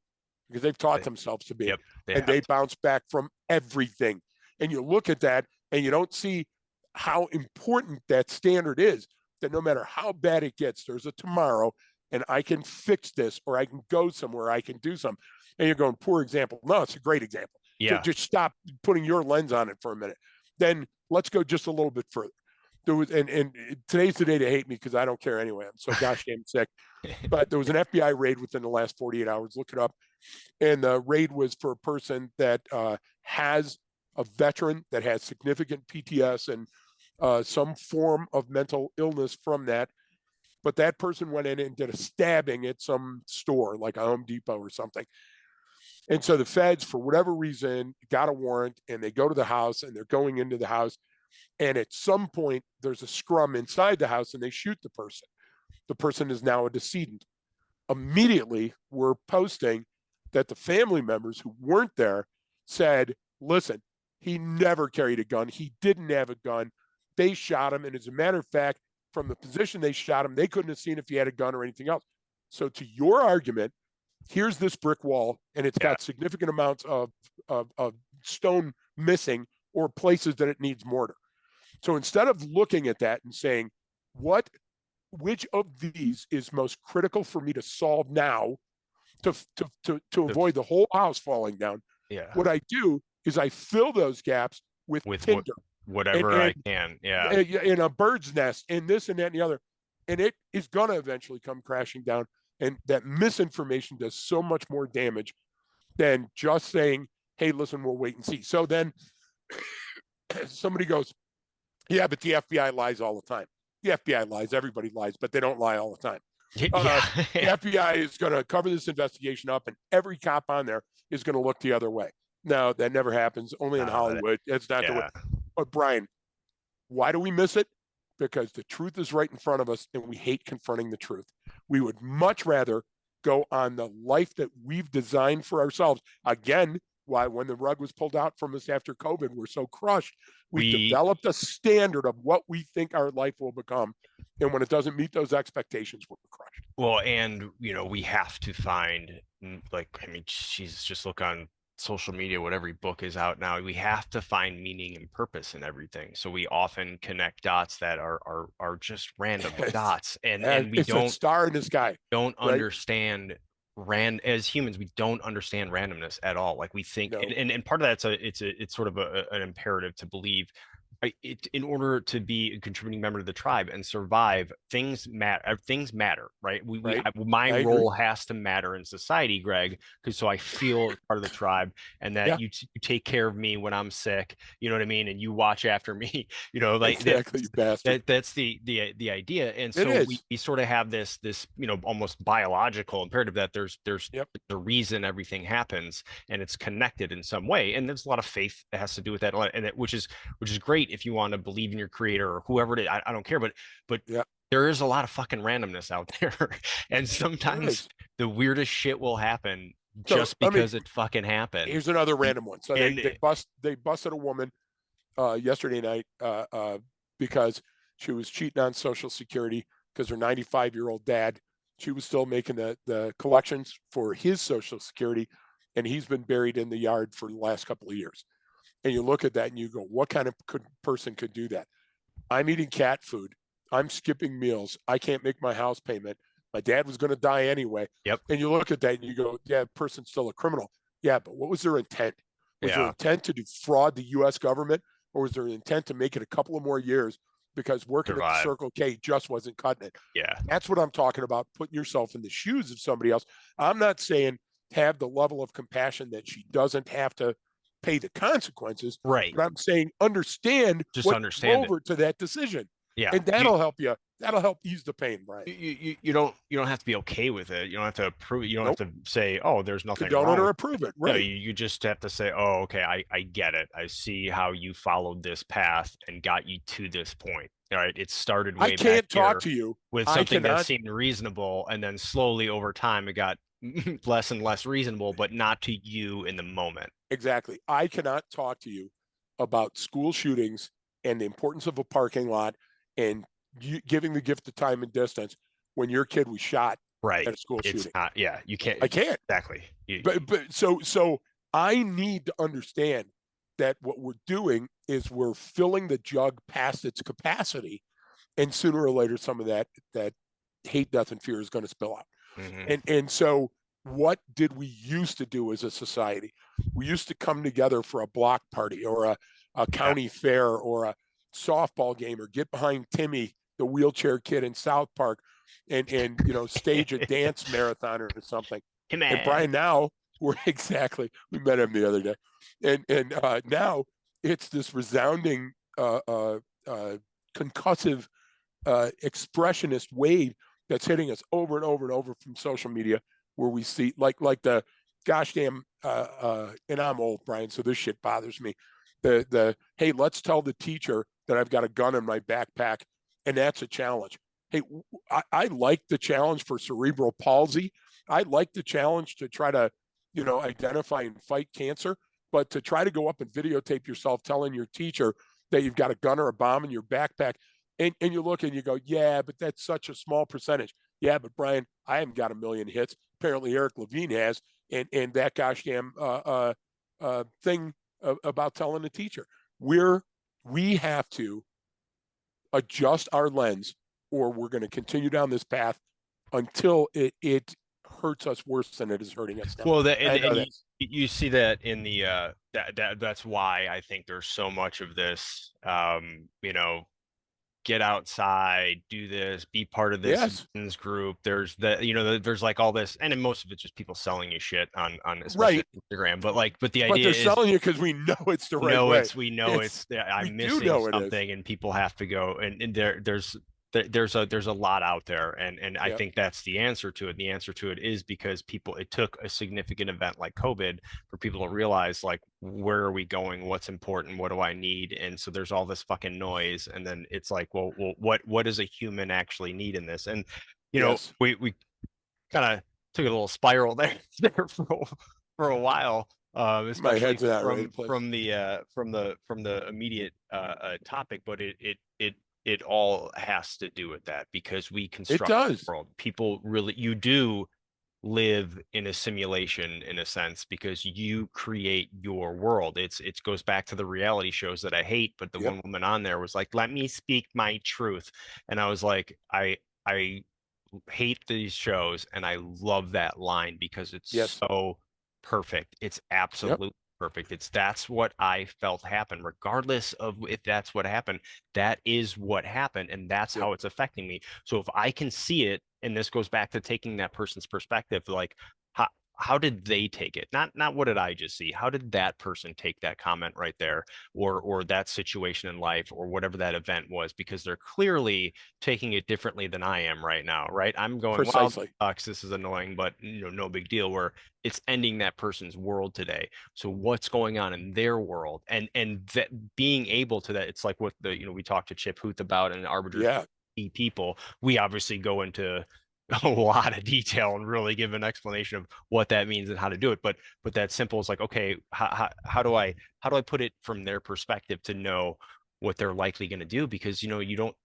Because they've taught themselves to be, yep, they and have they to. bounce back from everything. And you look at that and you don't see how important that standard is, that no matter how bad it gets, there's a tomorrow, and I can fix this, or I can go somewhere, I can do something. And you're going, poor example. No, it's a great example. Yeah, Just stop putting your lens on it for a minute. Then let's go just a little bit further. There was, and today's the day to hate me because I don't care anyway. I'm so gosh damn sick. But there was an FBI raid within the last 48 hours. Look it up. And the raid was for a person that has a veteran that has significant PTS and some form of mental illness from that. But that person went in and did a stabbing at some store, like a Home Depot or something. And so the feds, for whatever reason, got a warrant, and they go to the house, and they're going into the house. And at some point, there's a scrum inside the house, and they shoot the person. The person is now a decedent. Immediately, we're posting that the family members who weren't there said, listen, he never carried a gun. He didn't have a gun. They shot him. And as a matter of fact, from the position they shot him, they couldn't have seen if he had a gun or anything else. So to your argument, here's this brick wall, and it's yeah. got significant amounts of stone missing or places that it needs mortar. So instead of looking at that and saying, which of these is most critical for me to solve now to avoid the whole house falling down, Yeah, what I do is I fill those gaps with with tinder and, whatever I and, can. Yeah, and a bird's nest and this and that and the other. And it is going to eventually come crashing down. And that misinformation does so much more damage than just saying, hey, listen, we'll wait and see. So then somebody goes, yeah, but the FBI lies all the time. The FBI lies, everybody lies, but they don't lie all the time. yeah, The FBI is going to cover this investigation up, and every cop on there is going to look the other way. No, that never happens. Only in Hollywood. It's not the way. yeah. But Brian, why do we miss it? Because the truth is right in front of us, and we hate confronting the truth. We would much rather go on the life that we've designed for ourselves. Again, why when the rug was pulled out from us after COVID, we're so crushed. We developed a standard of what we think our life will become. And when it doesn't meet those expectations, we're crushed. Well, and we have to find, like, I mean, Jesus, just look on social media, what every book is out now. We have to find meaning and purpose in everything. So we often connect dots that are just random dots, and we it's a star in the sky, don't right? understand as humans, we don't understand randomness at all. Like we think, No, and part of that's it's sort of an imperative to believe. In order to be a contributing member of the tribe and survive, things matter. Things matter, right? right? My I agree. role has to matter in society, Greg, because so I feel part of the tribe, and that Yeah, you take care of me when I'm sick. You know what I mean? And you watch after me. Like that. exactly, you bastard. That's the idea. And It so is. we sort of have this almost biological imperative that there's Yep. the reason everything happens, and it's connected in some way. And there's a lot of faith that has to do with that, and which is great if you want to believe in your creator or whoever it is. I don't care, but Yeah, there is a lot of fucking randomness out there, and there sometimes is. the weirdest shit will happen So just I mean, because it fucking happened. here's another random one. So And they busted a woman yesterday night because she was cheating on Social Security because her 95-year-old dad, she was still making the collections for his Social Security, and he's been buried in the yard for the last couple of years. And you look at that and you go, what kind of person could do that? I'm eating cat food. I'm skipping meals. I can't make my house payment. My dad was going to die anyway. yep, And you look at that and you go, yeah, person's still a criminal. Yeah, but what was their intent? Was there Yeah. intent to defraud the U.S. government, or was there an intent to make it a couple of more years because working at the Survive. Circle K just wasn't cutting it? Yeah. That's what I'm talking about, putting yourself in the shoes of somebody else. I'm not saying have the level of compassion that she doesn't have to pay the consequences, Right. but I'm saying understand Just what understand drove it. her to that decision. Yeah. And that'll help you. That'll help ease the pain, Brian. You don't have to be okay with it. You don't have to approve. You don't have Nope. to say, oh, there's nothing Condone it wrong or with approve it. no, Right. you just have to say, oh, okay, I get it. I see how you followed this path and got you to this point. All right. It started I way back can't talk here to you. with I something that cannot. seemed reasonable, and then slowly over time it got less and less reasonable, but not to you in the moment. Exactly. I cannot talk to you about school shootings and the importance of a parking lot and giving the gift of time and distance when your kid was shot Right. at a school It's shooting. not, yeah, you I can't can't. exactly. But so I need to understand that what we're doing is we're filling the jug past its capacity, and sooner or later some of that hate, death, and fear is going to spill out. Mhm. And so what did we used to do as a society? We used to come together for a block party or a Yeah. county fair or a softball game or get behind Timmy, the wheelchair kid in South Park, and stage a dance marathon or something. Hey And man. Brian, now we're exactly, we met him the other day. And now it's this resounding concussive expressionist wave that's hitting us over and over and over from social media, where we see like the gosh damn and I'm old, Brian, so this shit bothers me. The hey, let's tell the teacher that I've got a gun in my backpack, and that's a challenge. Hey, I like the challenge for cerebral palsy. I like the challenge to try to identify and fight cancer, but to try to go up and videotape yourself telling your teacher that you've got a gun or a bomb in your backpack, and you look and you go, yeah, but that's such a small percentage. Yeah, but Brian, I haven't got a million hits. Apparently, Eric Levine has, and that gosh damn thing about telling the teacher. We have to adjust our lens, or we're going to continue down this path until it hurts us worse than it is hurting us now. Well, that and, I know and that. you see that in the that's why I think there's so much of this get outside, do this, be part of this Yes, group. There's there's like all this, and then most of it's just people selling you shit on especially right. Instagram. But the But they're idea is selling you because we know it's the right way. we know It's it's I'm we do missing know it is. something, and people have to go, and there's a lot out there, and I Yep. think that's the answer to it. The answer to it is because it took a significant event like COVID for people to realize, like, where are we going, what's important, what do I need? And so there's all this fucking noise, and then it's like, well, what does a human actually need in this? And Yes. we kind of took a little spiral there for a while, My especially head's not right place. from the immediate topic. But it all has to do with that, because we It construct does. the world. People really, you do live in a simulation in a sense, because you create your world. It goes back to the reality shows that I hate, but the Yep. one woman on there was like, let me speak my truth. And I was like, I hate these shows, and I love that line because it's Yes. so perfect. It's Yep. absolutely perfect. That's what I felt happen, regardless of if that's what happened. That is what happened, and that's Yep. how it's affecting me. So if I can see it, and this goes back to taking that person's perspective, like, how how did they take it? Not what did I just see? How did that person take that comment right there, or that situation in life, or whatever that event was? Because they're clearly taking it differently than I am right now, right? I'm going, wow, this Precisely. sucks, this is annoying, but no big deal. Where it's ending that person's world today. So what's going on in their world? And that being able to that, it's like what we talked to Chip Huth about, and arbiters Yeah. people. We obviously go into a lot of detail and really give an explanation of what that means and how to do it. But that simple is like, okay, how do I put it from their perspective to know what they're likely going to do? Because you don't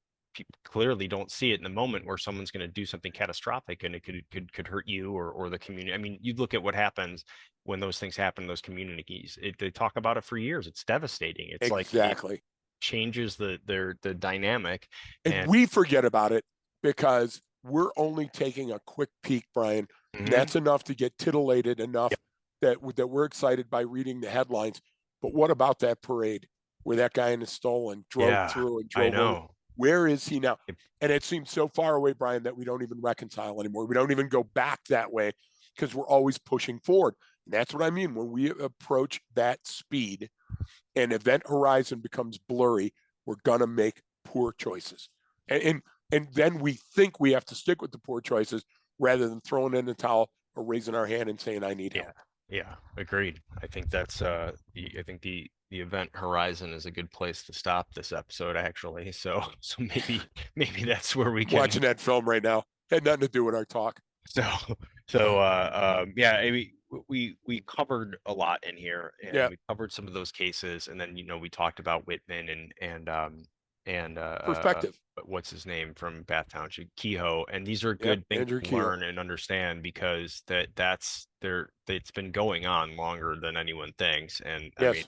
clearly don't see it in the moment where someone's going to do something catastrophic, and it could hurt you or the community. I mean, you look at what happens when those things happen in those communities. They talk about it for years. It's devastating. It's like it Exactly. changes the dynamic. And And we forget about it because we're only taking a quick peek, Brian. And mhm, that's enough to get titillated enough yep, that we're excited by reading the headlines. But what about that parade where that guy in the stolen drove Yeah, through and I drove over? know. Where is he now? It- And it seems so far away, Brian, that we don't even reconcile anymore. We don't even go back that way because we're always pushing forward. And that's what I mean. When we approach that speed and event horizon becomes blurry, we're gonna make poor choices. And then we think we have to stick with the poor choices rather than throwing in the towel or raising our hand and saying, I need yeah, help. yeah, agreed. I think that's I think the event horizon is a good place to stop this episode actually. So so maybe that's where we I'm can watching that film right now. Had nothing to do with our talk. so so yeah, I mean, we covered a lot in here, and Yeah, we covered some of those cases, and then we talked about Whitman and perspective. what's his name from Bath Township, Kehoe, and these are Yep, good things Andrew to Keogh. learn and understand because that's there it's been going on longer than anyone thinks, and I mean Yes,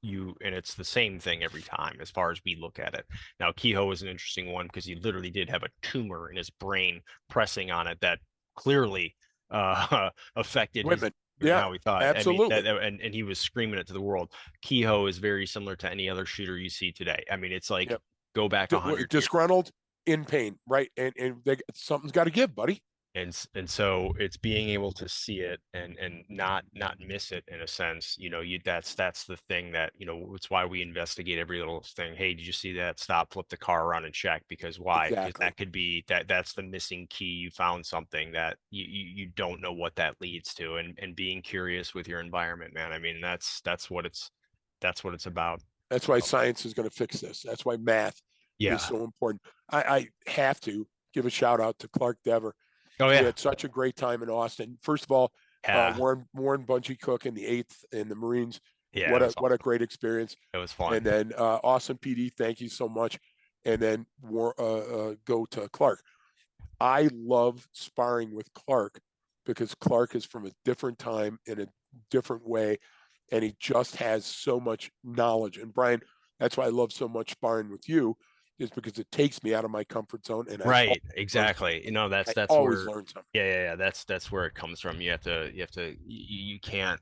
and it's the same thing every time as far as we look at it. Now, Kehoe is an interesting one because he literally did have a tumor in his brain pressing on it that clearly affected his Whitman. and Yeah, how he thought. I mean, absolutely. and he was screaming it to the world. Kehoe is very similar to any other shooter you see today. I mean, it's like Yep. go back 100 years. Disgruntled, in pain, right? And something's got to give, buddy. And so it's being able to see it and not miss it in a sense. You that's the thing that it's why we investigate every little thing. Hey, did you see that? Stop, flip the car around and check. Because why? Because Exactly. that could be that's the missing key. You found something that you don't know what that leads to. And being curious with your environment, man. I mean, that's what it's about. That's why science is going to fix this. That's why math is Yeah. so important. I have to give a shout out to Clark Dever. Oh We yeah. had such a great time in Austin. First of all, Yeah. Warren Bunchy Cook in the eighth in the Marines. Yeah, it was What a awesome. great experience. It was And fun. then Austin PD, thank you so much. And then go to Clark. I love sparring with Clark because Clark is from a different time in a different way, and he just has so much knowledge. And Brian, that's why I love so much sparring with you, is because it takes me out of my comfort zone, and I always Right, learn exactly. something. I That's always where learn something. yeah, that's where it comes from. You can't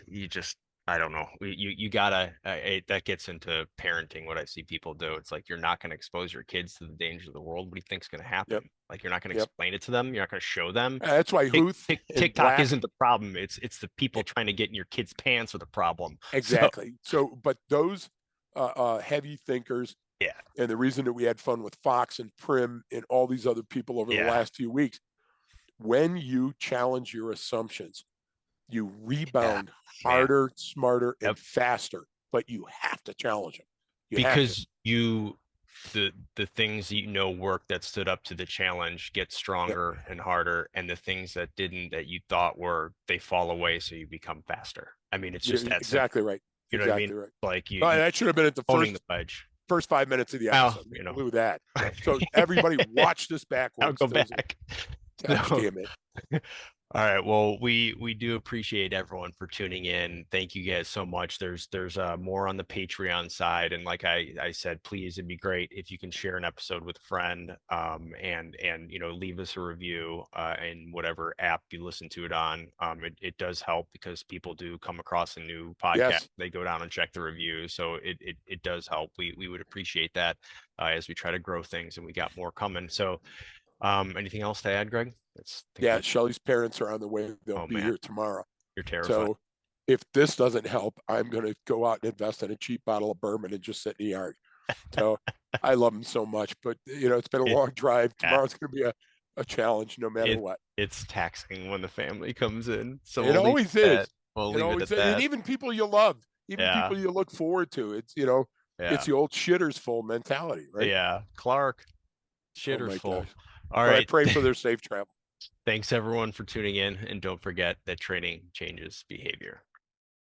you just I don't know. You gotta that gets into parenting what I see people do. It's like you're not going to expose your kids to the dangers of the world. What do you think's going to Yep, happen? Like you're not going to yep. explain it to them. You're not going to show them. That's why Huth and TikTok Black isn't the problem. It's the people trying to get in your kids' pants are the problem. So exactly. So, but those heavy thinkers, yeah, and the reason that we had fun with Fox and Prim and all these other people over the yeah, last few weeks, when you challenge your assumptions, you yeah, rebound man. harder, smarter, and Yep. faster. But you have to challenge them. You have to. Because the things that work that stood up to the challenge get Yep. stronger and harder, and the things that didn't that you thought were they fall away, so you become faster. I mean, it's You're just that exactly simple. right. You know what I mean? Exactly right. Like Well, you that should have been at the owning the wedge. first 5 minutes of the Well, episode. We blew that. So everybody watch this I'll backwards. go Those back. gosh So damn it. all right. Well, we do appreciate everyone for tuning in. Thank you guys so much. There's more on the Patreon side, and like I said, please, it'd be great if you can share an episode with a friend, and leave us a review in whatever app you listen to it on. It does help because people do come across a new podcast, Yes. they go down and check the reviews, so it does help. We would appreciate that as we try to grow things, and we got more coming. So, anything else to add, Greg? I think Yeah. we. Shelly's parents are on the way. They'll Oh be man. here tomorrow. You're terrifying. So if this doesn't help, I'm going to go out and invest in a cheap bottle of bourbon and just sit in the yard. So I love them so much, but it's been a It, long drive. yeah, Tomorrow's going to be a challenge no matter it what. it's taxing when the family comes in. So It we'll leave always it at that. is. We'll It leave it always at is. And that. even people you love, even Yeah, people you look forward to. It's yeah, the old shitters full mentality, right? yeah. Clark, Oh shitter's my full. gosh. All But I right. pray for their safe travel. Thanks everyone for tuning in, and don't forget that training changes behavior.